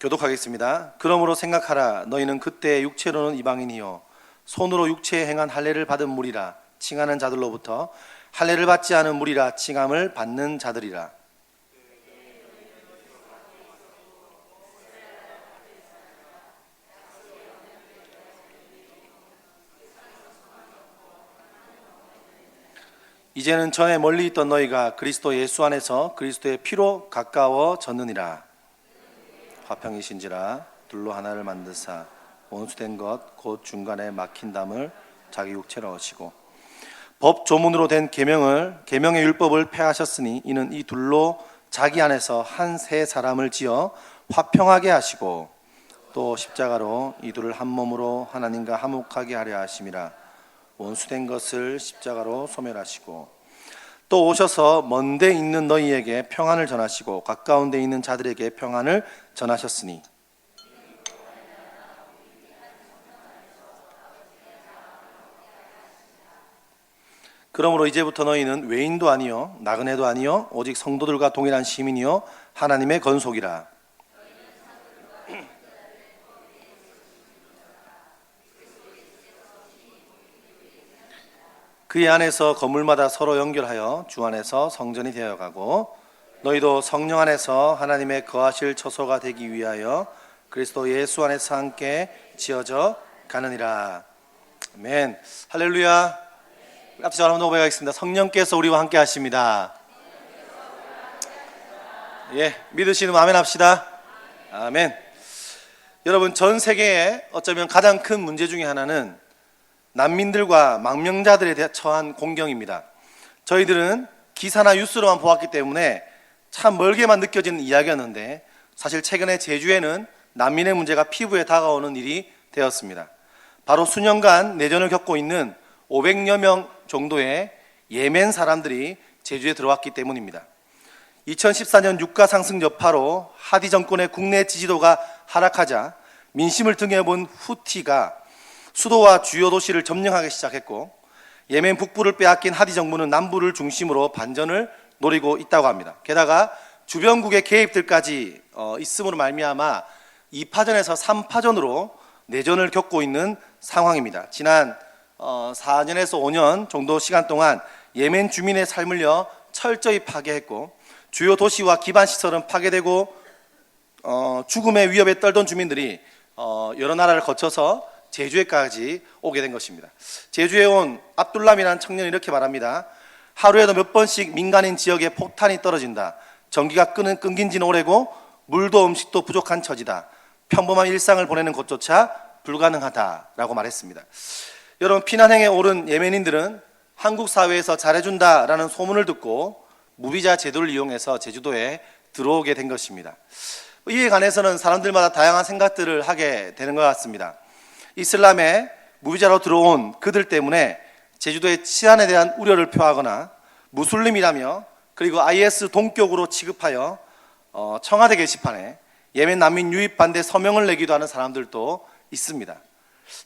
교독하겠습니다. 그러므로 생각하라. 너희는 그때 육체로는 이방인이요 손으로 육체에 행한 할례를 받은 무리라 칭하는 자들로부터 할례를 받지 않은 무리라 칭함을 받는 자들이라. 이제는 전에 멀리 있던 너희가 그리스도 예수 안에서 그리스도의 피로 가까워졌느니라. 화평이신지라 둘로 하나를 만드사 원수된 것 곧 중간에 막힌 담을 자기 육체로 하시고 법 조문으로 된 계명의 율법을 폐하셨으니 이는 이 둘로 자기 안에서 한 새 사람을 지어 화평하게 하시고 또 십자가로 이 둘을 한 몸으로 하나님과 화목하게 하려 하심이라. 원수된 것을 십자가로 소멸하시고 또 오셔서 먼 데 있는 너희에게 평안을 전하시고 가까운 데 있는 자들에게 평안을 전하셨으니 그러므로 이제부터 너희는 외인도 아니요 나그네도 아니요 오직 성도들과 동일한 시민이요 하나님의 건속이라. 그의 안에서 건물마다 서로 연결하여 주 안에서 성전이 되어가고 너희도 성령 안에서 하나님의 거하실 처소가 되기 위하여 그리스도 예수 안에서 함께 지어져 가느니라. 아멘. 할렐루야. 앞서 잘 한번 고백하겠습니다. 성령께서 우리와 함께 하십니다. 예, 믿으시는 아멘 합시다. 아멘. 여러분, 전 세계에 어쩌면 가장 큰 문제 중에 하나는 난민들과 망명자들에 대해 처한 공경입니다. 저희들은 기사나 뉴스로만 보았기 때문에 참 멀게만 느껴지는 이야기였는데 사실 최근에 제주에는 난민의 문제가 피부에 다가오는 일이 되었습니다. 바로 수년간 내전을 겪고 있는 500여 명 정도의 예멘 사람들이 제주에 들어왔기 때문입니다. 2014년 유가 상승 여파로 하디 정권의 국내 지지도가 하락하자 민심을 등에 본 후티가 수도와 주요 도시를 점령하기 시작했고 예멘 북부를 빼앗긴 하디 정부는 남부를 중심으로 반전을 노리고 있다고 합니다. 게다가 주변국의 개입들까지 있음으로 말미암아 2파전에서 3파전으로 내전을 겪고 있는 상황입니다. 지난 4년에서 5년 정도 시간 동안 예멘 주민의 삶을요 철저히 파괴했고 주요 도시와 기반 시설은 파괴되고 죽음의 위협에 떨던 주민들이 여러 나라를 거쳐서 제주에까지 오게 된 것입니다. 제주에 온 압둘람이라는 청년이 이렇게 말합니다. 하루에도 몇 번씩 민간인 지역에 폭탄이 떨어진다. 전기가 끊긴 지는 오래고 물도 음식도 부족한 처지다. 평범한 일상을 보내는 것조차 불가능하다라고 말했습니다. 여러분, 피난행에 오른 예멘인들은 한국 사회에서 잘해준다라는 소문을 듣고 무비자 제도를 이용해서 제주도에 들어오게 된 것입니다. 이에 관해서는 사람들마다 다양한 생각들을 하게 되는 것 같습니다. 이슬람에 무비자로 들어온 그들 때문에 제주도의 치안에 대한 우려를 표하거나 무슬림이라며 그리고 IS 동격으로 취급하여 청와대 게시판에 예멘 난민 유입 반대 서명을 내기도 하는 사람들도 있습니다.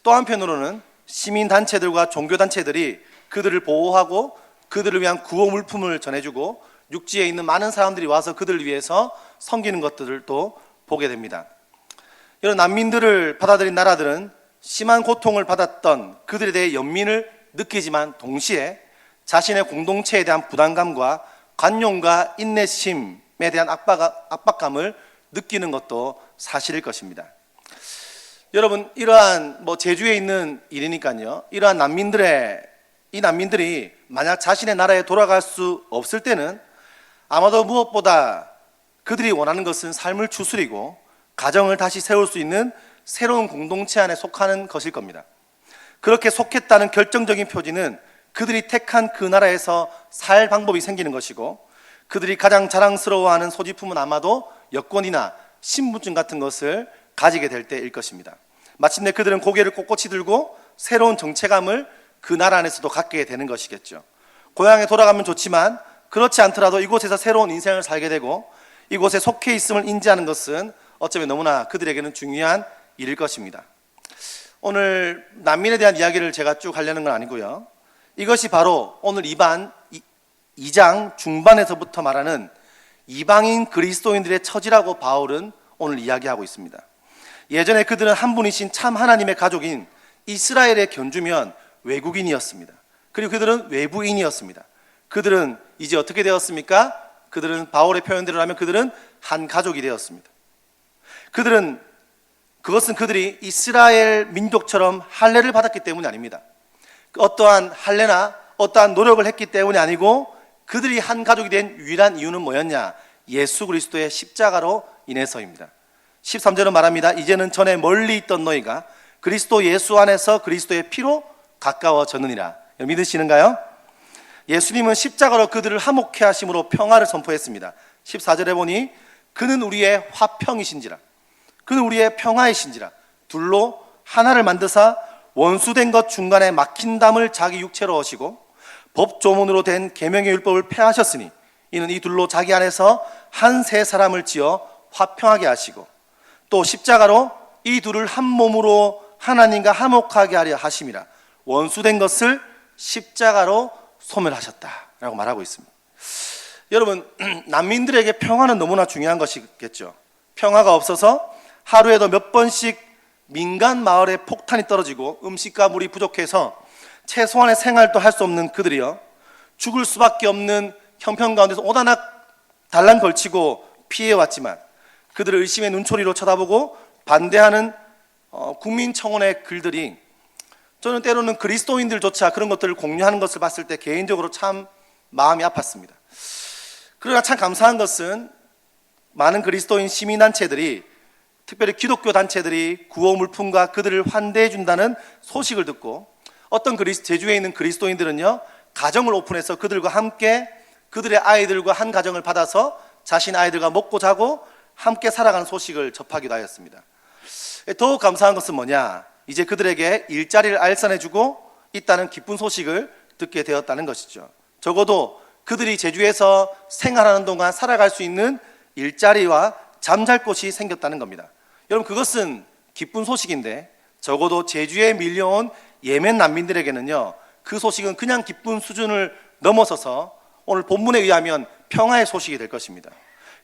또 한편으로는 시민단체들과 종교단체들이 그들을 보호하고 그들을 위한 구호 물품을 전해주고 육지에 있는 많은 사람들이 와서 그들을 위해서 섬기는 것들을 또 보게 됩니다. 이런 난민들을 받아들인 나라들은 심한 고통을 받았던 그들에 대해 연민을 느끼지만 동시에 자신의 공동체에 대한 부담감과 관용과 인내심에 대한 압박감을 느끼는 것도 사실일 것입니다. 여러분, 이러한 제주에 있는 일이니까요. 이러한 난민들이 만약 자신의 나라에 돌아갈 수 없을 때는 아마도 무엇보다 그들이 원하는 것은 삶을 추스리고 가정을 다시 세울 수 있는 새로운 공동체 안에 속하는 것일 겁니다. 그렇게 속했다는 결정적인 표지는 그들이 택한 그 나라에서 살 방법이 생기는 것이고 그들이 가장 자랑스러워하는 소지품은 아마도 여권이나 신분증 같은 것을 가지게 될 때일 것입니다. 마침내 그들은 고개를 꼿꼿이 들고 새로운 정체감을 그 나라 안에서도 갖게 되는 것이겠죠. 고향에 돌아가면 좋지만 그렇지 않더라도 이곳에서 새로운 인생을 살게 되고 이곳에 속해 있음을 인지하는 것은 어쩌면 너무나 그들에게는 중요한 일일 것입니다. 오늘 난민에 대한 이야기를 제가 쭉 하려는 건 아니고요. 이것이 바로 오늘 2장 중반에서부터 말하는 이방인 그리스도인들의 처지라고 바울은 오늘 이야기하고 있습니다. 예전에 그들은 한 분이신 참 하나님의 가족인 이스라엘의 견주면 외국인이었습니다. 그리고 그들은 외부인이었습니다. 그들은 이제 어떻게 되었습니까? 그들은 바울의 표현대로 하면 그들은 한 가족이 되었습니다. 그것은 그들이 이스라엘 민족처럼 할례를 받았기 때문이 아닙니다. 어떠한 할례나 어떠한 노력을 했기 때문이 아니고 그들이 한 가족이 된 유일한 이유는 뭐였냐? 예수 그리스도의 십자가로 인해서입니다. 13절은 말합니다. 이제는 전에 멀리 있던 너희가 그리스도 예수 안에서 그리스도의 피로 가까워졌느니라. 믿으시는가요? 예수님은 십자가로 그들을 화목케 하심으로 평화를 선포했습니다. 14절에 보니 그는 우리의 화평이신지라, 그는 우리의 평화이신지라, 둘로 하나를 만드사 원수된 것 중간에 막힌 담을 자기 육체로 오시고 법조문으로 된 계명의 율법을 폐하셨으니 이는 이 둘로 자기 안에서 한 세 사람을 지어 화평하게 하시고 또 십자가로 이 둘을 한 몸으로 하나님과 화목하게 하려 하심이라. 원수된 것을 십자가로 소멸하셨다라고 말하고 있습니다. 여러분, 난민들에게 평화는 너무나 중요한 것이겠죠. 평화가 없어서 하루에도 몇 번씩 민간 마을에 폭탄이 떨어지고 음식과 물이 부족해서 최소한의 생활도 할 수 없는 그들이요, 죽을 수밖에 없는 형편 가운데서 오다낙 달랑 걸치고 피해왔지만 그들을 의심의 눈초리로 쳐다보고 반대하는 국민청원의 글들이, 저는 때로는 그리스도인들조차 그런 것들을 공유하는 것을 봤을 때 개인적으로 참 마음이 아팠습니다. 그러나 참 감사한 것은 많은 그리스도인 시민단체들이, 특별히 기독교 단체들이 구호 물품과 그들을 환대해 준다는 소식을 듣고 어떤 제주에 있는 그리스도인들은요, 가정을 오픈해서 그들과 함께 그들의 아이들과 한 가정을 받아서 자신 아이들과 먹고 자고 함께 살아가는 소식을 접하기도 하였습니다. 더욱 감사한 것은 뭐냐? 이제 그들에게 일자리를 알선해주고 있다는 기쁜 소식을 듣게 되었다는 것이죠. 적어도 그들이 제주에서 생활하는 동안 살아갈 수 있는 일자리와 잠잘 곳이 생겼다는 겁니다. 여러분, 그것은 기쁜 소식인데 적어도 제주에 밀려온 예멘 난민들에게는요, 그 소식은 그냥 기쁜 수준을 넘어서서 오늘 본문에 의하면 평화의 소식이 될 것입니다.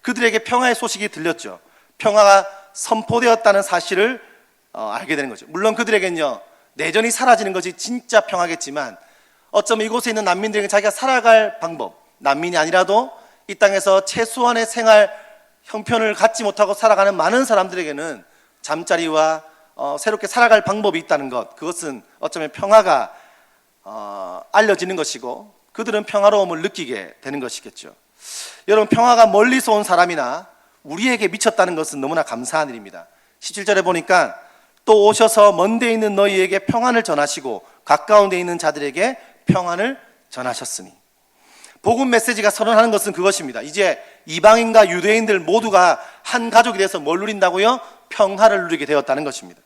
그들에게 평화의 소식이 들렸죠. 평화가 선포되었다는 사실을 알게 되는 거죠. 물론 그들에겐요, 내전이 사라지는 것이 진짜 평화겠지만 어쩌면 이곳에 있는 난민들에게 자기가 살아갈 방법, 난민이 아니라도 이 땅에서 최소한의 생활 형편을 갖지 못하고 살아가는 많은 사람들에게는 잠자리와 새롭게 살아갈 방법이 있다는 것, 그것은 어쩌면 평화가 알려지는 것이고 그들은 평화로움을 느끼게 되는 것이겠죠. 여러분, 평화가 멀리서 온 사람이나 우리에게 미쳤다는 것은 너무나 감사한 일입니다. 17절에 보니까 또 오셔서 먼 데 있는 너희에게 평안을 전하시고 가까운 데 있는 자들에게 평안을 전하셨으니, 복음 메시지가 선언하는 것은 그것입니다. 이제 이방인과 유대인들 모두가 한 가족이 돼서 뭘 누린다고요? 평화를 누리게 되었다는 것입니다.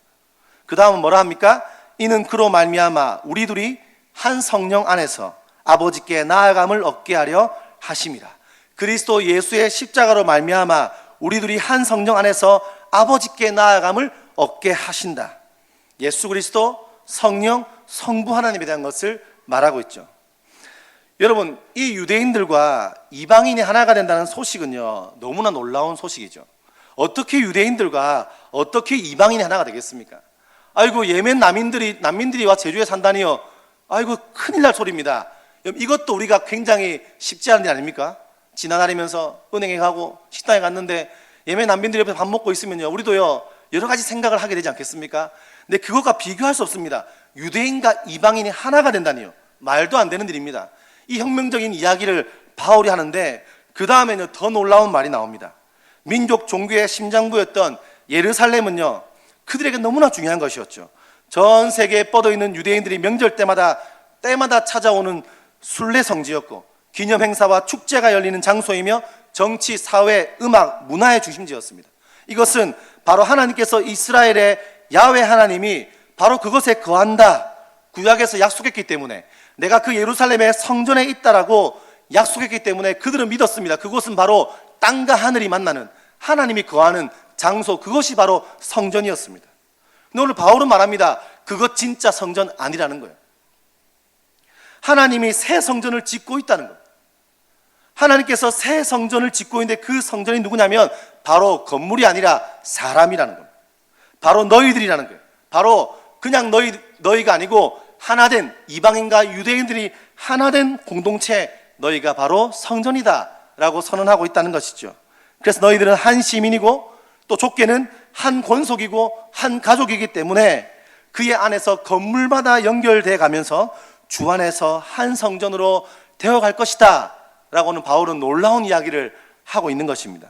그 다음은 뭐라 합니까? 이는 그로 말미암아 우리 둘이 한 성령 안에서 아버지께 나아감을 얻게 하려 하심이라. 그리스도 예수의 십자가로 말미암아 우리 둘이 한 성령 안에서 아버지께 나아감을 얻게 하신다. 예수 그리스도, 성령, 성부 하나님에 대한 것을 말하고 있죠. 여러분, 이 유대인들과 이방인이 하나가 된다는 소식은요, 너무나 놀라운 소식이죠. 어떻게 유대인들과 어떻게 이방인이 하나가 되겠습니까? 아이고, 예멘 난민들이 와 제주에 산다니요. 아이고, 큰일 날 소리입니다. 이것도 우리가 굉장히 쉽지 않은 일 아닙니까? 지나다니면서 은행에 가고 식당에 갔는데 예멘 난민들이 옆에 밥 먹고 있으면요, 우리도요 여러 가지 생각을 하게 되지 않겠습니까? 근데 그것과 비교할 수 없습니다. 유대인과 이방인이 하나가 된다니요. 말도 안 되는 일입니다. 이 혁명적인 이야기를 바울이 하는데 그 다음에는 더 놀라운 말이 나옵니다. 민족 종교의 심장부였던 예루살렘은요, 그들에게 너무나 중요한 것이었죠. 전 세계에 뻗어있는 유대인들이 명절 때마다 찾아오는 순례 성지였고 기념 행사와 축제가 열리는 장소이며 정치, 사회, 음악, 문화의 중심지였습니다. 이것은 바로 하나님께서 이스라엘의 야훼 하나님이 바로 그것에 거한다, 구약에서 약속했기 때문에, 내가 그 예루살렘의 성전에 있다라고 약속했기 때문에 그들은 믿었습니다. 그곳은 바로 땅과 하늘이 만나는, 하나님이 거하는 장소, 그것이 바로 성전이었습니다. 근데 오늘 바울은 말합니다. 그것 진짜 성전 아니라는 거예요. 하나님이 새 성전을 짓고 있다는 거예요. 하나님께서 새 성전을 짓고 있는데 그 성전이 누구냐면 바로 건물이 아니라 사람이라는 겁니다. 바로 너희들이라는 거예요. 바로 그냥 너희가 아니고 하나된 이방인과 유대인들이 하나된 공동체, 너희가 바로 성전이다 라고 선언하고 있다는 것이죠. 그래서 너희들은 한 시민이고 또 좁게는 한 권속이고 한 가족이기 때문에 그의 안에서 건물마다 연결돼 가면서 주 안에서 한 성전으로 되어갈 것이다 라고는 바울은 놀라운 이야기를 하고 있는 것입니다.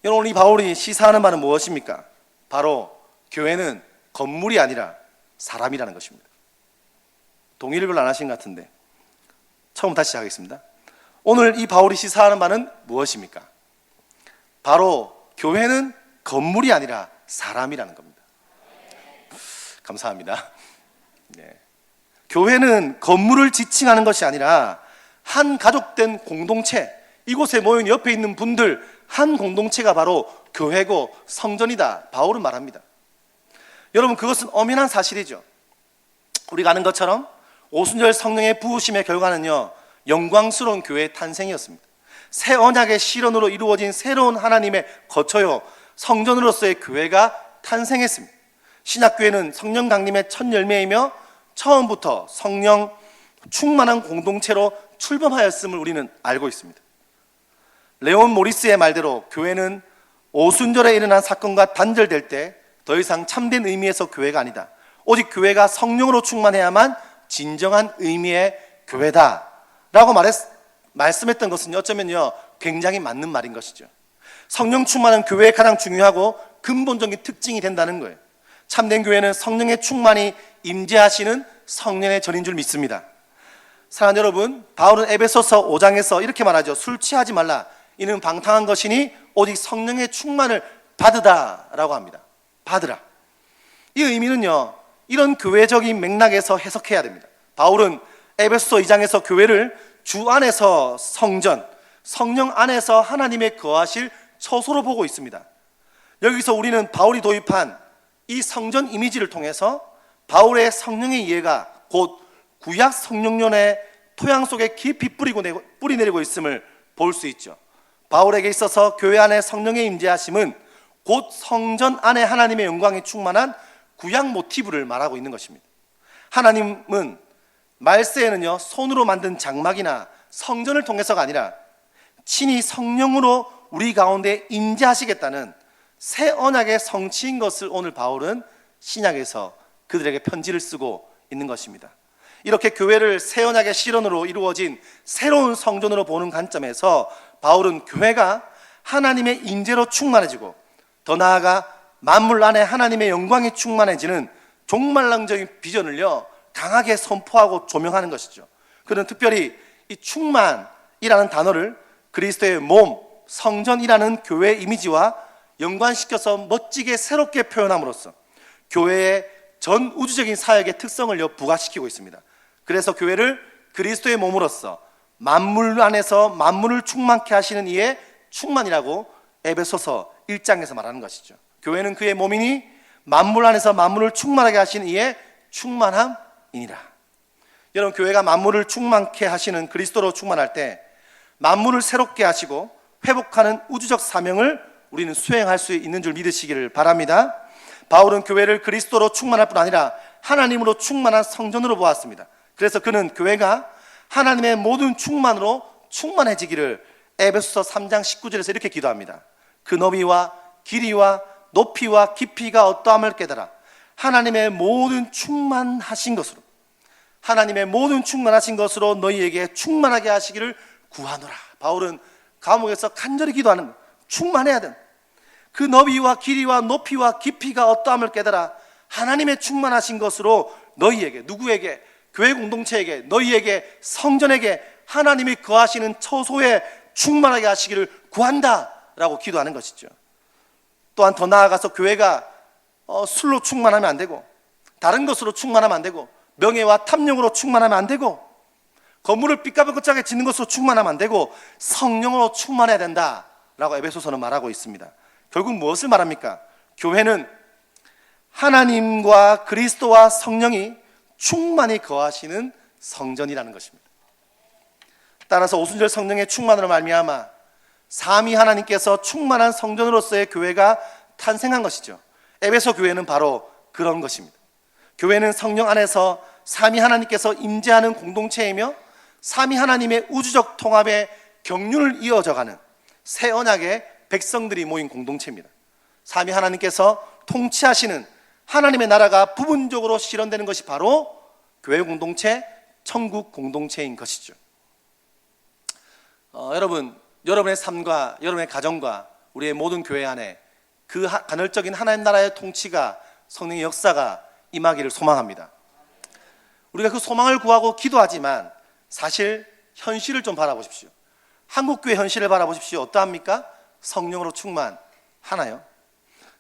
여러분, 이 바울이 시사하는 바는 무엇입니까? 바로 교회는 건물이 아니라 사람이라는 것입니다. 동의를 별로 안 하신 것 같은데 처음 다시 하겠습니다. 오늘 이 바울이 시사하는 바는 무엇입니까? 바로 교회는 건물이 아니라 사람이라는 겁니다. 감사합니다. 네. 교회는 건물을 지칭하는 것이 아니라 한 가족된 공동체, 이곳에 모인 옆에 있는 분들 한 공동체가 바로 교회고 성전이다, 바울은 말합니다. 여러분, 그것은 엄연한 사실이죠. 우리가 아는 것처럼 오순절 성령의 부으심의 결과는요, 영광스러운 교회의 탄생이었습니다. 새 언약의 실현으로 이루어진 새로운 하나님의 거처요, 성전으로서의 교회가 탄생했습니다. 신약교회는 성령 강림의 첫 열매이며 처음부터 성령 충만한 공동체로 출범하였음을 우리는 알고 있습니다. 레온 모리스의 말대로 교회는 오순절에 일어난 사건과 단절될 때 더 이상 참된 의미에서 교회가 아니다. 오직 교회가 성령으로 충만해야만 진정한 의미의 교회다 라고 말씀했던 것은 어쩌면요, 굉장히 맞는 말인 것이죠. 성령 충만은 교회의 가장 중요하고 근본적인 특징이 된다는 거예요. 참된 교회는 성령의 충만이 임재하시는 성령의 전인 줄 믿습니다. 사랑하는 여러분, 바울은 에베소서 5장에서 이렇게 말하죠. 술 취하지 말라. 이는 방탕한 것이니 오직 성령의 충만을 받으다 라고 합니다. 받으라. 이 의미는요, 이런 교회적인 맥락에서 해석해야 됩니다. 바울은 에베소서 2장에서 교회를 주 안에서 성전, 성령 안에서 하나님의 거하실 처소로 보고 있습니다. 여기서 우리는 바울이 도입한 이 성전 이미지를 통해서 바울의 성령의 이해가 곧 구약 성령론의 토양 속에 깊이 뿌리내리고 있음을 볼 수 있죠. 바울에게 있어서 교회 안에 성령의 임재하심은 곧 성전 안에 하나님의 영광이 충만한 구약 모티브를 말하고 있는 것입니다. 하나님은 말세에는요, 손으로 만든 장막이나 성전을 통해서가 아니라 친히 성령으로 우리 가운데 임재하시겠다는 새 언약의 성취인 것을 오늘 바울은 신약에서 그들에게 편지를 쓰고 있는 것입니다. 이렇게 교회를 새 언약의 실현으로 이루어진 새로운 성전으로 보는 관점에서 바울은 교회가 하나님의 임재로 충만해지고 더 나아가 만물 안에 하나님의 영광이 충만해지는 종말론적인 비전을요, 강하게 선포하고 조명하는 것이죠. 그는 특별히 이 충만이라는 단어를 그리스도의 몸, 성전이라는 교회의 이미지와 연관시켜서 멋지게 새롭게 표현함으로써 교회의 전 우주적인 사역의 특성을 부각시키고 있습니다. 그래서 교회를 그리스도의 몸으로서 만물 안에서 만물을 충만케 하시는 이의 충만이라고 에베소서 1장에서 말하는 것이죠. 교회는 그의 몸이니 만물 안에서 만물을 충만하게 하시는 이의 충만함이니라. 여러분, 교회가 만물을 충만케 하시는 그리스도로 충만할 때 만물을 새롭게 하시고 회복하는 우주적 사명을 우리는 수행할 수 있는 줄 믿으시기를 바랍니다. 바울은 교회를 그리스도로 충만할 뿐 아니라 하나님으로 충만한 성전으로 보았습니다. 그래서 그는 교회가 하나님의 모든 충만으로 충만해지기를 에베소서 3장 19절에서 이렇게 기도합니다. 그 너비와 길이와 높이와 깊이가 어떠함을 깨달아 하나님의 모든 충만하신 것으로, 하나님의 모든 충만하신 것으로 너희에게 충만하게 하시기를 구하노라. 바울은 감옥에서 간절히 기도하는 거예요. 충만해야 된다. 그 너비와 길이와 높이와 깊이가 어떠함을 깨달아 하나님의 충만하신 것으로 너희에게, 누구에게? 교회 공동체에게, 너희에게, 성전에게 하나님이 거하시는 처소에 충만하게 하시기를 구한다 라고 기도하는 것이죠. 또한 더 나아가서 교회가 술로 충만하면 안 되고, 다른 것으로 충만하면 안 되고, 명예와 탐욕으로 충만하면 안 되고, 건물을 삐까뻔쩍하게 짓는 것으로 충만하면 안 되고, 성령으로 충만해야 된다 라고 에베소서는 말하고 있습니다. 결국 무엇을 말합니까? 교회는 하나님과 그리스도와 성령이 충만히 거하시는 성전이라는 것입니다. 따라서 오순절 성령의 충만으로 말미암아 삼위 하나님께서 충만한 성전으로서의 교회가 탄생한 것이죠. 에베소 교회는 바로 그런 것입니다. 교회는 성령 안에서 삼위 하나님께서 임재하는 공동체이며 삼위 하나님의 우주적 통합의 경륜을 이어져가는 새 언약의 백성들이 모인 공동체입니다. 삼위 하나님께서 통치하시는 하나님의 나라가 부분적으로 실현되는 것이 바로 교회 공동체, 천국 공동체인 것이죠. 여러분의 삶과 여러분의 가정과 우리의 모든 교회 안에 그 간헐적인 하나님 나라의 통치가, 성령의 역사가 임하기를 소망합니다. 우리가 그 소망을 구하고 기도하지만 사실 현실을 좀 바라보십시오. 한국교회 현실을 바라보십시오. 어떠합니까? 성령으로 충만하나요?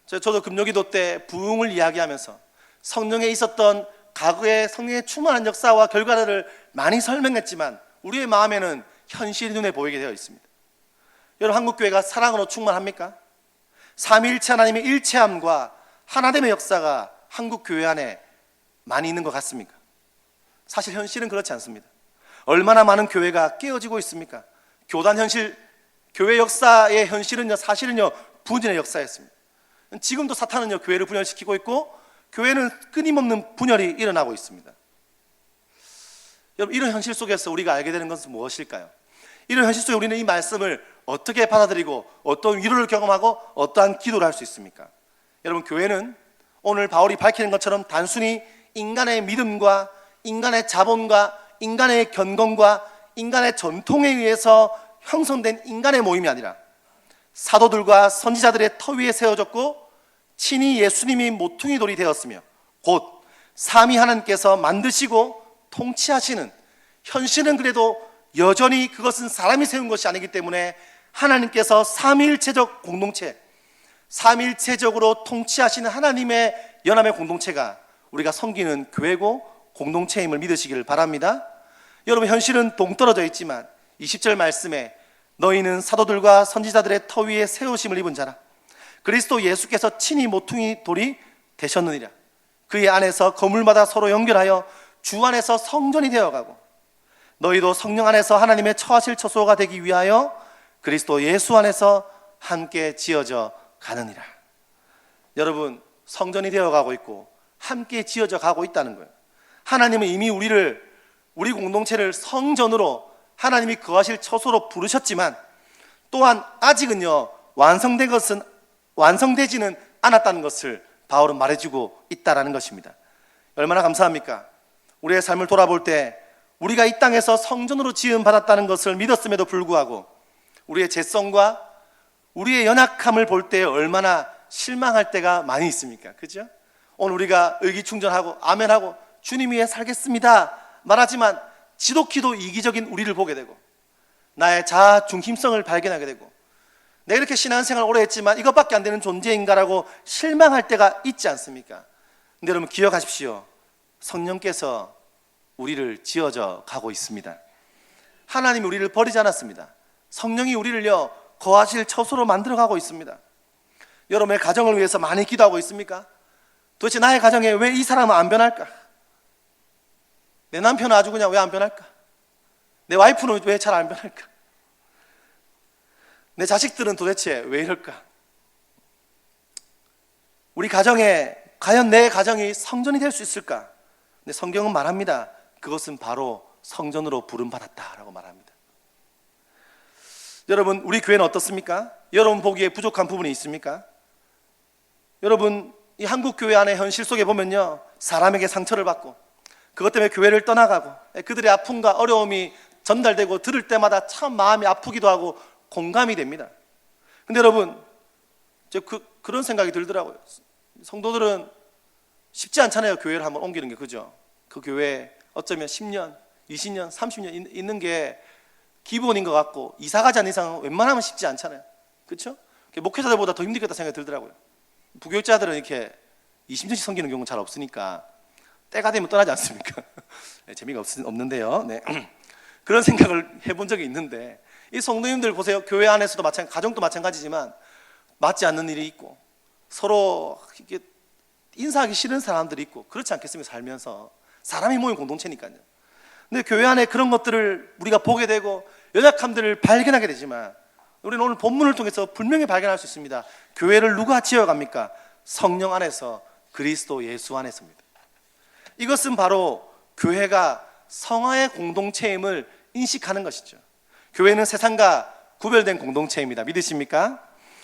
저도 금요기도 때 부흥을 이야기하면서 성령에 있었던 과거의 성령의 충만한 역사와 결과를 많이 설명했지만 우리의 마음에는 현실이 눈에 보이게 되어 있습니다. 여러분, 한국교회가 사랑으로 충만합니까? 삼위일체 하나님의 일체함과 하나됨의 역사가 한국교회 안에 많이 있는 것 같습니까? 사실 현실은 그렇지 않습니다. 얼마나 많은 교회가 깨어지고 있습니까? 교단 현실, 교회 역사의 현실은요, 사실은요, 분열의 역사였습니다. 지금도 사탄은요, 교회를 분열시키고 있고 교회는 끊임없는 분열이 일어나고 있습니다. 여러분, 이런 현실 속에서 우리가 알게 되는 것은 무엇일까요? 이런 현실 속에 우리는 이 말씀을 어떻게 받아들이고 어떤 위로를 경험하고 어떠한 기도를 할 수 있습니까? 여러분, 교회는 오늘 바울이 밝히는 것처럼 단순히 인간의 믿음과 인간의 자본과 인간의 견건과 인간의 전통에 의해서 형성된 인간의 모임이 아니라 사도들과 선지자들의 터 위에 세워졌고 친히 예수님이 모퉁이 돌이 되었으며 곧 삼위 하나님께서 만드시고 통치하시는, 현실은 그래도 여전히 그것은 사람이 세운 것이 아니기 때문에 하나님께서 삼위일체적 공동체, 삼위일체적으로 통치하시는 하나님의 연합의 공동체가 우리가 섬기는 교회고 공동체임을 믿으시기를 바랍니다. 여러분, 현실은 동떨어져 있지만 20절 말씀에 너희는 사도들과 선지자들의 터 위에 세우심을 입은 자라. 그리스도 예수께서 친히 모퉁이 돌이 되셨느니라. 그의 안에서 거물마다 서로 연결하여 주 안에서 성전이 되어가고 너희도 성령 안에서 하나님의 처하실 처소가 되기 위하여 그리스도 예수 안에서 함께 지어져 가느니라. 여러분, 성전이 되어가고 있고 함께 지어져 가고 있다는 거예요. 하나님은 이미 우리 공동체를 성전으로 하나님이 거하실 처소로 부르셨지만 또한 아직은요, 완성되지는 않았다는 것을 바울은 말해주고 있다는 것입니다. 얼마나 감사합니까? 우리의 삶을 돌아볼 때 우리가 이 땅에서 성전으로 지음 받았다는 것을 믿었음에도 불구하고 우리의 죄성과 우리의 연약함을 볼 때 얼마나 실망할 때가 많이 있습니까? 그죠? 오늘 우리가 의기충전하고 아멘하고 주님 위해 살겠습니다 말하지만 지독히도 이기적인 우리를 보게 되고 나의 자아 중심성을 발견하게 되고 내가 이렇게 신앙생활을 오래 했지만 이것밖에 안 되는 존재인가라고 실망할 때가 있지 않습니까? 근데 여러분, 기억하십시오. 성령께서 우리를 지어져 가고 있습니다. 하나님이 우리를 버리지 않았습니다. 성령이 우리를요, 거하실 처소로 만들어 가고 있습니다. 여러분의 가정을 위해서 많이 기도하고 있습니까? 도대체 나의 가정에 왜 이 사람은 안 변할까? 내 남편은 아주 그냥 왜 안 변할까? 내 와이프는 왜 잘 안 변할까? 내 자식들은 도대체 왜 이럴까? 우리 가정에 과연 내 가정이 성전이 될 수 있을까? 근데 성경은 말합니다. 그것은 바로 성전으로 부름받았다라고 말합니다. 여러분, 우리 교회는 어떻습니까? 여러분 보기에 부족한 부분이 있습니까? 여러분, 이 한국 교회 안의 현실 속에 보면요, 사람에게 상처를 받고 그것 때문에 교회를 떠나가고 그들의 아픔과 어려움이 전달되고 들을 때마다 참 마음이 아프기도 하고 공감이 됩니다. 근데 여러분, 그런 생각이 들더라고요. 성도들은 쉽지 않잖아요. 교회를 한번 옮기는 게, 그죠? 그 교회에 어쩌면 10년, 20년, 30년 있는 게 기본인 것 같고 이사 가지 않는 이상은 웬만하면 쉽지 않잖아요. 그렇죠? 목회자들보다 더 힘들겠다 생각이 들더라고요. 부교육자들은 이렇게 20년씩 섬기는 경우는 잘 없으니까 때가 되면 떠나지 않습니까? 네, 재미가 없는데요. 네. 그런 생각을 해본 적이 있는데 이 성도님들 보세요. 교회 안에서도 가정도 마찬가지지만 맞지 않는 일이 있고 서로 이렇게 인사하기 싫은 사람들이 있고 그렇지 않겠습니까? 살면서 사람이 모인 공동체니까요. 근데 교회 안에 그런 것들을 우리가 보게 되고 연약함들을 발견하게 되지만 우리는 오늘 본문을 통해서 분명히 발견할 수 있습니다. 교회를 누가 지어갑니까? 성령 안에서, 그리스도 예수 안에서입니다. 이것은 바로 교회가 성화의 공동체임을 인식하는 것이죠. 교회는 세상과 구별된 공동체입니다. 믿으십니까?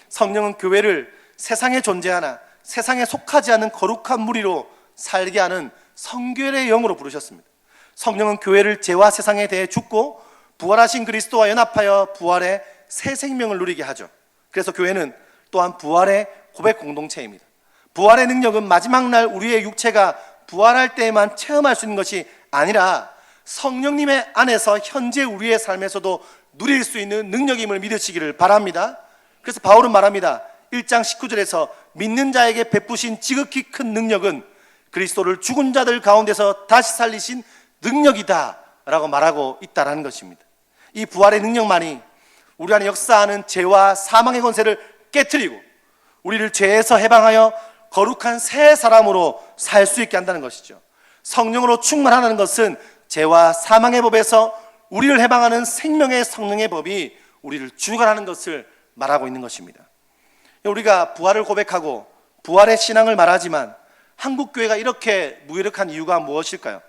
성령은 교회를 세상에 존재하나 세상에 속하지 않은 거룩한 무리로 살게 하는 성결의 영으로 부르셨습니다. 성령은 교회를 죄와 세상에 대해 죽고 부활하신 그리스도와 연합하여 부활의 새 생명을 누리게 하죠. 그래서 교회는 또한 부활의 고백 공동체입니다. 부활의 능력은 마지막 날 우리의 육체가 부활할 때에만 체험할 수 있는 것이 아니라 성령님의 안에서 현재 우리의 삶에서도 누릴 수 있는 능력임을 믿으시기를 바랍니다. 그래서 바울은 말합니다. 1장 19절에서 믿는 자에게 베푸신 지극히 큰 능력은 그리스도를 죽은 자들 가운데서 다시 살리신 능력이다 라고 말하고 있다는 것입니다. 이 부활의 능력만이 우리 안에 역사하는 죄와 사망의 권세를 깨트리고 우리를 죄에서 해방하여 거룩한 새 사람으로 살 수 있게 한다는 것이죠. 성령으로 충만하는 것은 죄와 사망의 법에서 우리를 해방하는 생명의 성령의 법이 우리를 주관하는 것을 말하고 있는 것입니다. 우리가 부활을 고백하고 부활의 신앙을 말하지만 한국교회가 이렇게 무기력한 이유가 무엇일까요?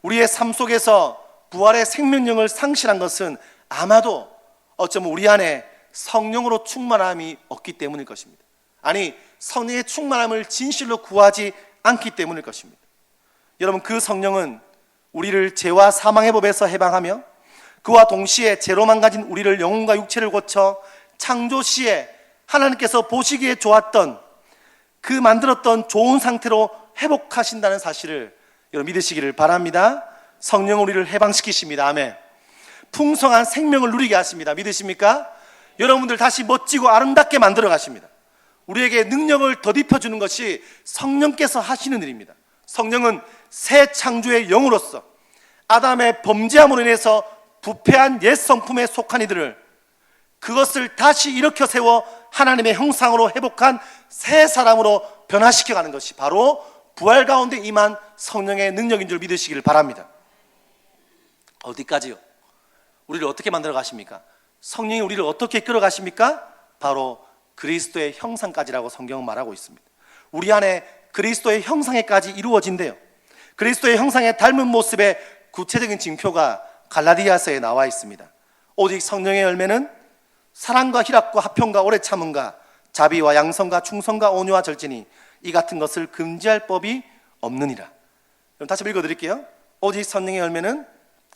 우리의 삶 속에서 부활의 생명력을 상실한 것은 아마도 어쩌면 우리 안에 성령으로 충만함이 없기 때문일 것입니다. 아니, 성령의 충만함을 진실로 구하지 않기 때문일 것입니다. 여러분, 그 성령은 우리를 죄와 사망의 법에서 해방하며 그와 동시에 죄로만 가진 우리를 영혼과 육체를 고쳐 창조 시에 하나님께서 보시기에 좋았던 그 만들었던 좋은 상태로 회복하신다는 사실을 여러분 믿으시기를 바랍니다. 성령은 우리를 해방시키십니다. 아멘. 풍성한 생명을 누리게 하십니다. 믿으십니까? 여러분들 다시 멋지고 아름답게 만들어 가십니다. 우리에게 능력을 덧입혀주는 것이 성령께서 하시는 일입니다. 성령은 새 창조의 영으로서 아담의 범죄함으로 인해서 부패한 옛 성품에 속한 이들을 그것을 다시 일으켜 세워 하나님의 형상으로 회복한 새 사람으로 변화시켜가는 것이 바로 부활 가운데 임한 성령의 능력인 줄 믿으시기를 바랍니다. 어디까지요? 우리를 어떻게 만들어 가십니까? 성령이 우리를 어떻게 끌어 가십니까? 바로 그리스도의 형상까지라고 성경은 말하고 있습니다. 우리 안에 그리스도의 형상에까지 이루어진대요. 그리스도의 형상에 닮은 모습의 구체적인 징표가 갈라디아서에 나와 있습니다. 오직 성령의 열매는 사랑과 희락과 화평과 오래 참음과 자비와 양성과 충성과 온유와 절제니 이 같은 것을 금지할 법이 없느니라. 그럼 다시 한번 읽어드릴게요. 오직 성령의 열매는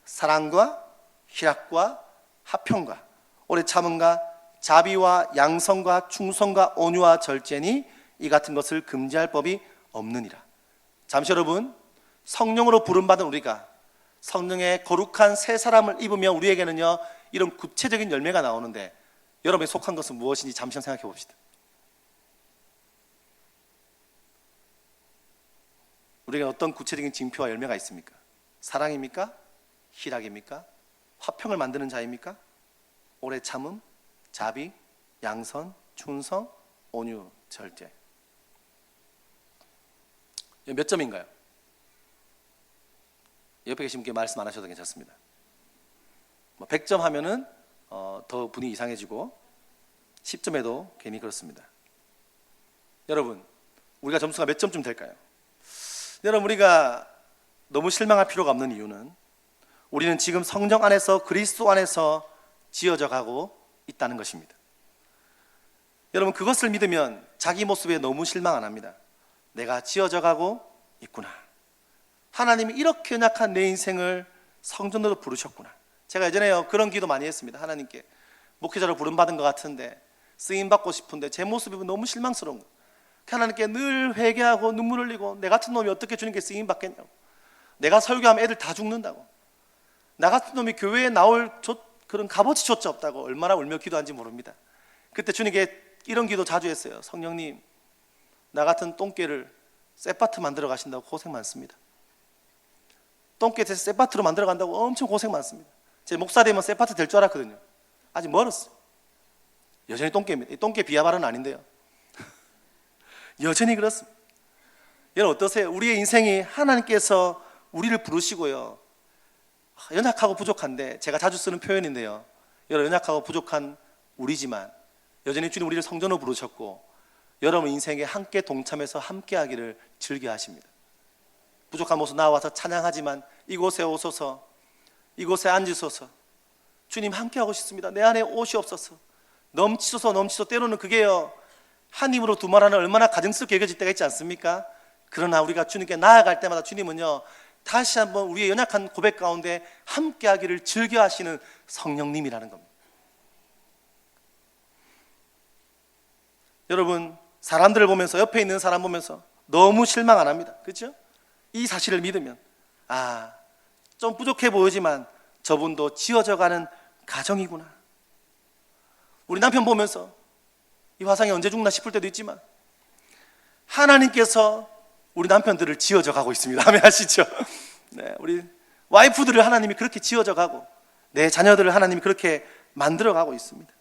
사랑과 희락과 화평과 오래 참음과 자비와 양성과 충성과 온유와 절제니 이 같은 것을 금지할 법이 없느니라. 잠시 여러분, 성령으로 부름받은 우리가 성령의 거룩한 새 사람을 입으면 우리에게는요 이런 구체적인 열매가 나오는데 여러분이 속한 것은 무엇인지 잠시 생각해 봅시다. 우리가 어떤 구체적인 징표와 열매가 있습니까? 사랑입니까? 희락입니까? 화평을 만드는 자입니까? 오래 참음, 자비, 양선, 충성, 온유, 절제. 몇 점인가요? 옆에 계신 분께 말씀 안 하셔도 괜찮습니다. 100점 하면은 더 분위기 이상해지고 10점에도 괜히 그렇습니다. 여러분, 우리가 점수가 몇 점쯤 될까요? 여러분, 우리가 너무 실망할 필요가 없는 이유는 우리는 지금 성령 안에서 그리스도 안에서 지어져 가고 있다는 것입니다. 여러분, 그것을 믿으면 자기 모습에 너무 실망 안 합니다. 내가 지어져 가고 있구나. 하나님이 이렇게 연약한 내 인생을 성전으로 부르셨구나. 제가 예전에요 그런 기도 많이 했습니다. 하나님께 목회자로 부름받은 것 같은데 쓰임받고 싶은데 제 모습이 너무 실망스러운 거예요. 하나님께 늘 회개하고 눈물 흘리고 내 같은 놈이 어떻게 주님께 쓰임받겠냐고. 내가 설교하면 애들 다 죽는다고. 나 같은 놈이 교회에 나올 그런 값어치조차 없다고 얼마나 울며 기도한지 모릅니다. 그때 주님께 이런 기도 자주 했어요. 성령님, 나 같은 똥개를 쇠바트 만들어 가신다고 고생 많습니다. 똥개 돼서 쇠바트로 만들어 간다고 엄청 고생 많습니다. 제 목사 되면 쇠바트 될 줄 알았거든요. 아직 멀었어요. 여전히 똥개입니다. 이 똥개 비하 발언은 아닌데요. 여전히 그렇습니다. 여러분 어떠세요? 우리의 인생이 하나님께서 우리를 부르시고요. 연약하고 부족한데 제가 자주 쓰는 표현인데요. 여러분 연약하고 부족한 우리지만 여전히 주님 우리를 성전으로 부르셨고 여러분 인생에 함께 동참해서 함께하기를 즐겨하십니다. 부족한 모습 나와서 찬양하지만 이곳에 오소서, 이곳에 앉으소서. 주님 함께하고 싶습니다. 내 안에 오시옵소서. 넘치소서 넘치소서. 때로는 그게요, 한 입으로 두 말하는 얼마나 가증스럽게 여겨질 때가 있지 않습니까? 그러나 우리가 주님께 나아갈 때마다 주님은요, 다시 한번 우리의 연약한 고백 가운데 함께하기를 즐겨하시는 성령님이라는 겁니다. 여러분, 사람들을 보면서, 옆에 있는 사람 보면서 너무 실망 안 합니다. 그렇죠? 이 사실을 믿으면 좀 부족해 보이지만 저분도 지어져가는 가정이구나. 우리 남편 보면서 이 화상이 언제 죽나 싶을 때도 있지만 하나님께서 우리 남편들을 지어져 가고 있습니다. 아멘 하시죠? 네, 우리 와이프들을 하나님이 그렇게 지어져 가고 내 자녀들을 하나님이 그렇게 만들어 가고 있습니다.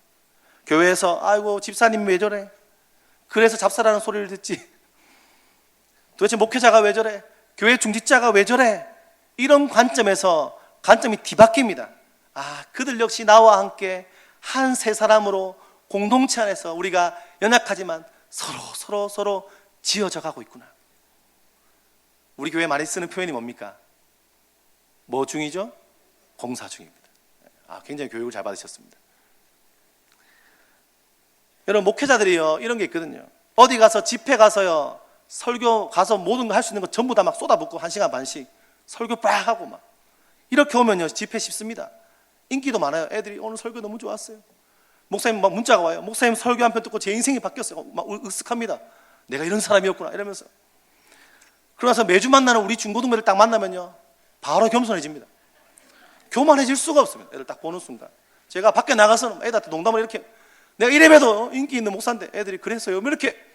교회에서 아이고 집사님 왜 저래? 그래서 잡사라는 소리를 듣지. 도대체 목회자가 왜 저래? 교회 중직자가 왜 저래? 이런 관점에서 관점이 뒤바뀝니다. 그들 역시 나와 함께 한 세 사람으로 공동체 안에서 우리가 연약하지만 서로 지어져 가고 있구나. 우리 교회 많이 쓰는 표현이 뭡니까? 뭐 중이죠? 공사 중입니다. 굉장히 교육을 잘 받으셨습니다. 여러분, 목회자들이요 이런 게 있거든요. 어디 가서 집회 가서요, 설교 가서 모든 거 할 수 있는 거 전부 다 막 쏟아붓고 1시간 반씩 설교 빡 하고 막 이렇게 오면요 집회 쉽습니다. 인기도 많아요. 애들이 오늘 설교 너무 좋았어요. 목사님 막 문자가 와요. 목사님 설교 한 편 듣고 제 인생이 바뀌었어요. 막 으쓱합니다. 내가 이런 사람이었구나 이러면서. 그러면서 매주 만나는 우리 중고등부를 딱 만나면요 바로 겸손해집니다. 교만해질 수가 없습니다. 애들 딱 보는 순간. 제가 밖에 나가서는 애들한테 농담을 이렇게, 내가 이래봬도 인기 있는 목사인데 애들이 그랬어요 이렇게.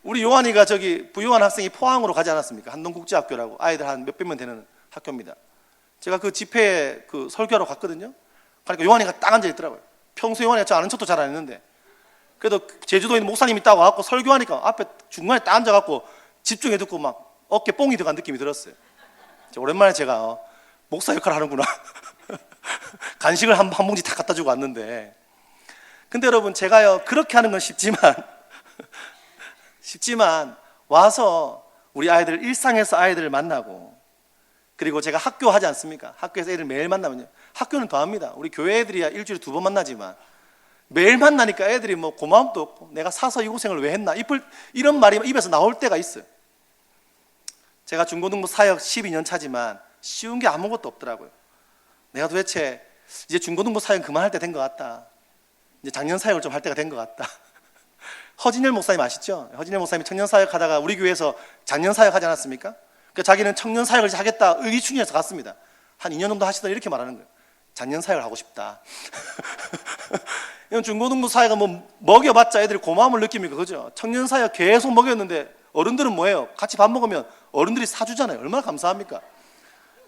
우리 요한이가 부요한 학생이 포항으로 가지 않았습니까? 한동국제학교라고 아이들 한 몇백 명 되는 학교입니다. 제가 그 집회에 설교하러 갔거든요. 그러니까 요한이가 딱 앉아 있더라고요. 평소에 요한이가 저 아는 척도 잘 안 했는데 그래도 제주도에 있는 목사님이 딱 와갖고 설교하니까 앞에 중간에 딱 앉아갖고 집중해 듣고 막 어깨 뽕이 들어간 느낌이 들었어요. 오랜만에 제가 목사 역할을 하는구나. 간식을 한 봉지 다 갖다 주고 왔는데, 근데 여러분 제가요 그렇게 하는 건 쉽지만 와서 우리 아이들 일상에서 아이들을 만나고, 그리고 제가 학교 하지 않습니까? 학교에서 애들 매일 만나면요, 학교는 더 합니다. 우리 교회 애들이야 일주일에 2번 만나지만 매일 만나니까 애들이 뭐 고마움도 없고 내가 사서 이 고생을 왜 했나 이런 말이 입에서 나올 때가 있어요. 제가 중고등부 사역 12년 차지만 쉬운 게 아무것도 없더라고요. 내가 도대체 이제 중고등부 사역 그만할 때 된 것 같다. 이제 작년 사역을 좀 할 때가 된 것 같다. 허진열 목사님 아시죠? 허진열 목사님이 청년 사역 하다가 우리 교회에서 작년 사역 하지 않았습니까? 그러니까 자기는 청년 사역을 하겠다 의기충전해서 갔습니다. 한 2년 정도 하시더니 이렇게 말하는 거예요. 작년 사역을 하고 싶다. 이건 중고등부 사역은 뭐 먹여봤자 애들이 고마움을 느낍니까? 그죠? 청년 사역 계속 먹였는데 어른들은 뭐예요? 같이 밥 먹으면 어른들이 사주잖아요. 얼마나 감사합니까?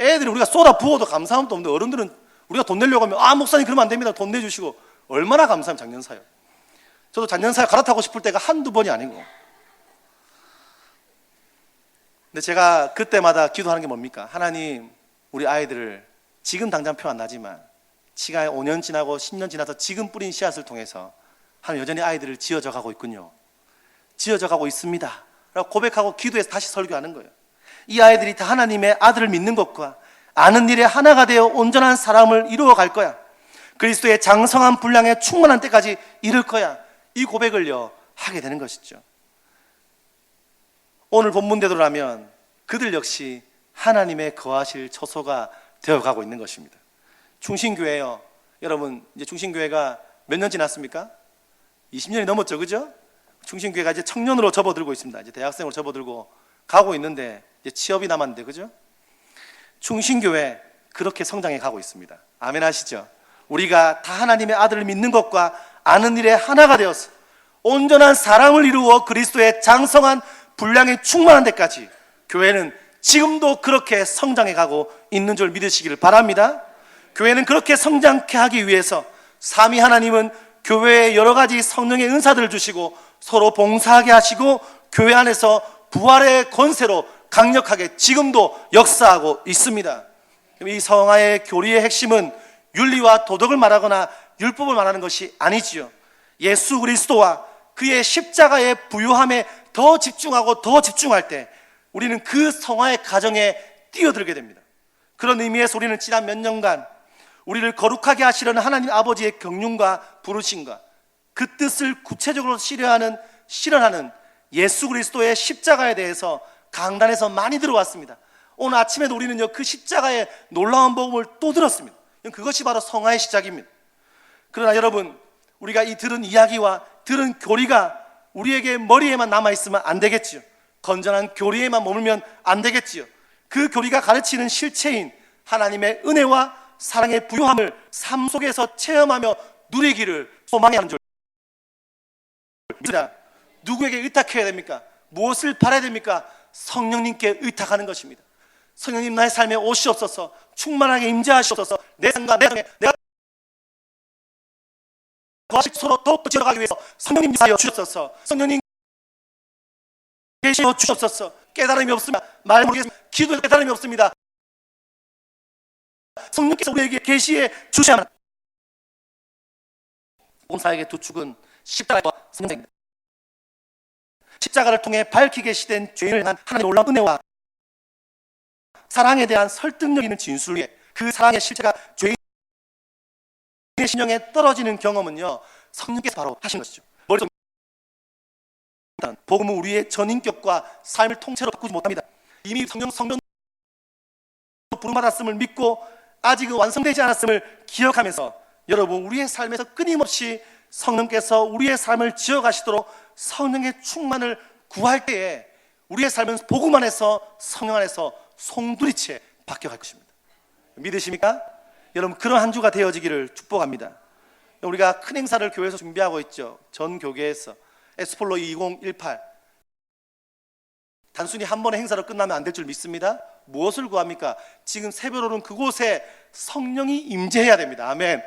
애들이 우리가 쏟아 부어도 감사함도 없는데 어른들은 우리가 돈 내려고 하면 목사님 그러면 안 됩니다. 돈 내주시고 얼마나 감사하면 작년 사역. 저도 작년 사역 갈아타고 싶을 때가 한두 번이 아니고. 근데 제가 그때마다 기도하는 게 뭡니까? 하나님, 우리 아이들을 지금 당장 표 안 나지만 시간이 5년 지나고 10년 지나서 지금 뿌린 씨앗을 통해서 하나님 여전히 아이들을 지어져 가고 있군요. 지어져 가고 있습니다 라고 고백하고 기도해서 다시 설교하는 거예요. 이 아이들이 다 하나님의 아들을 믿는 것과 아는 일에 하나가 되어 온전한 사람을 이루어 갈 거야. 그리스도의 장성한 분량에 충만한 때까지 이를 거야. 이 고백을요 하게 되는 것이죠. 오늘 본문대로라면 그들 역시 하나님의 거하실 처소가 되어가고 있는 것입니다. 충신교회요, 여러분 이제 충신교회가 몇 년 지났습니까? 20년이 넘었죠, 그죠? 충신교회가 이제 청년으로 접어들고 있습니다. 이제 대학생으로 접어들고 가고 있는데 이제 취업이 남았는데, 그죠? 충신교회 그렇게 성장해 가고 있습니다. 아멘 하시죠? 우리가 다 하나님의 아들을 믿는 것과 아는 일에 하나가 되어서 온전한 사람을 이루어 그리스도의 장성한 분량에 충만한 데까지 교회는 지금도 그렇게 성장해 가고 있는 줄 믿으시기를 바랍니다. 교회는 그렇게 성장케 하기 위해서 삼위 하나님은 교회에 여러 가지 성령의 은사들을 주시고 서로 봉사하게 하시고 교회 안에서 부활의 권세로 강력하게 지금도 역사하고 있습니다. 이 성화의 교리의 핵심은 윤리와 도덕을 말하거나 율법을 말하는 것이 아니지요. 예수 그리스도와 그의 십자가의 부요함에 더 집중하고 더 집중할 때 우리는 그 성화의 가정에 뛰어들게 됩니다. 그런 의미에서 우리는 지난 몇 년간 우리를 거룩하게 하시려는 하나님 아버지의 경륜과 부르심과 그 뜻을 구체적으로 실현하는 예수 그리스도의 십자가에 대해서 강단에서 많이 들어왔습니다. 오늘 아침에도 우리는요, 그 십자가의 놀라운 복음을 또 들었습니다. 그것이 바로 성화의 시작입니다. 그러나 여러분, 우리가 이 들은 이야기와 들은 교리가 우리에게 머리에만 남아있으면 안 되겠지요. 건전한 교리에만 머물면 안 되겠지요. 그 교리가 가르치는 실체인 하나님의 은혜와 사랑의 부요함을 삶 속에서 체험하며 누리기를 소망해 하는 줄 믿습니다. 누구에게 의탁해야 됩니까? 무엇을 바라야 됩니까? 성령님께 의탁하는 것입니다. 성령님, 나의 삶에 오시옵소서, 충만하게 임재하시옵소서, 내 삶과 내 삶에 내가 서로 더욱더 지어가기 위해서 성령님 하여 주옵소서. 성령님 계시어 주옵소서. 깨달음이 없습니다. 말 모르겠습니다. 기도에 깨달음이 없습니다. 성령께서 우리에게 계시해 주셔야만. 본사에게 두 축은 십자가와 성령입니다. 십자가를 통해 밝히게 시된 죄인을 향한 하나님의 놀라운 은혜와 사랑에 대한 설득력 있는 진술에 그 사랑의 실체가 죄인의 신령에 떨어지는 경험은요, 성령께서 바로 하신 것이죠. 머릿속 복음은 우리의 전인격과 삶을 통째로 바꾸지 못합니다. 이미 성령 부름받았음을 믿고 아직은 완성되지 않았음을 기억하면서 여러분, 우리의 삶에서 끊임없이 성령께서 우리의 삶을 지어가시도록 성령의 충만을 구할 때에 우리의 삶은 복음 안에서 성령 안에서 송두리째 바뀌어갈 것입니다. 믿으십니까? 여러분, 그런 한 주가 되어지기를 축복합니다. 우리가 큰 행사를 교회에서 준비하고 있죠. 전 교계에서 에스폴로 2018 단순히 한 번의 행사로 끝나면 안 될 줄 믿습니다. 무엇을 구합니까? 지금 새벽으로는 그곳에 성령이 임재해야 됩니다. 아멘.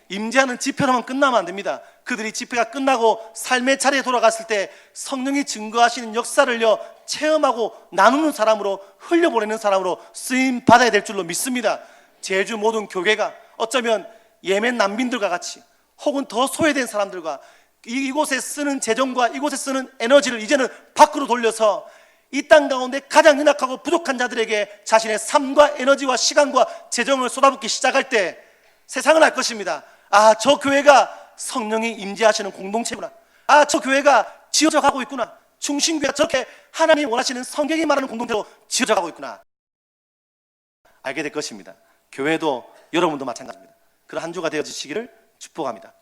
임재하는 집회로만 끝나면 안 됩니다. 그들이 집회가 끝나고 삶의 자리에 돌아갔을 때 성령이 증거하시는 역사를요, 체험하고 나누는 사람으로, 흘려보내는 사람으로 쓰임 받아야 될 줄로 믿습니다. 제주 모든 교회가 어쩌면 예멘 난민들과 같이 혹은 더 소외된 사람들과 이곳에 쓰는 재정과 이곳에 쓰는 에너지를 이제는 밖으로 돌려서 이 땅 가운데 가장 연약하고 부족한 자들에게 자신의 삶과 에너지와 시간과 재정을 쏟아붓기 시작할 때 세상은 알 것입니다. 아, 저 교회가 성령이 임재하시는 공동체구나. 아, 저 교회가 지어져 가고 있구나. 중심교회가 저렇게 하나님이 원하시는 성경이 말하는 공동체로 지어져 가고 있구나. 알게 될 것입니다. 교회도 여러분도 마찬가지입니다. 그런 한 주가 되어지시기를 축복합니다.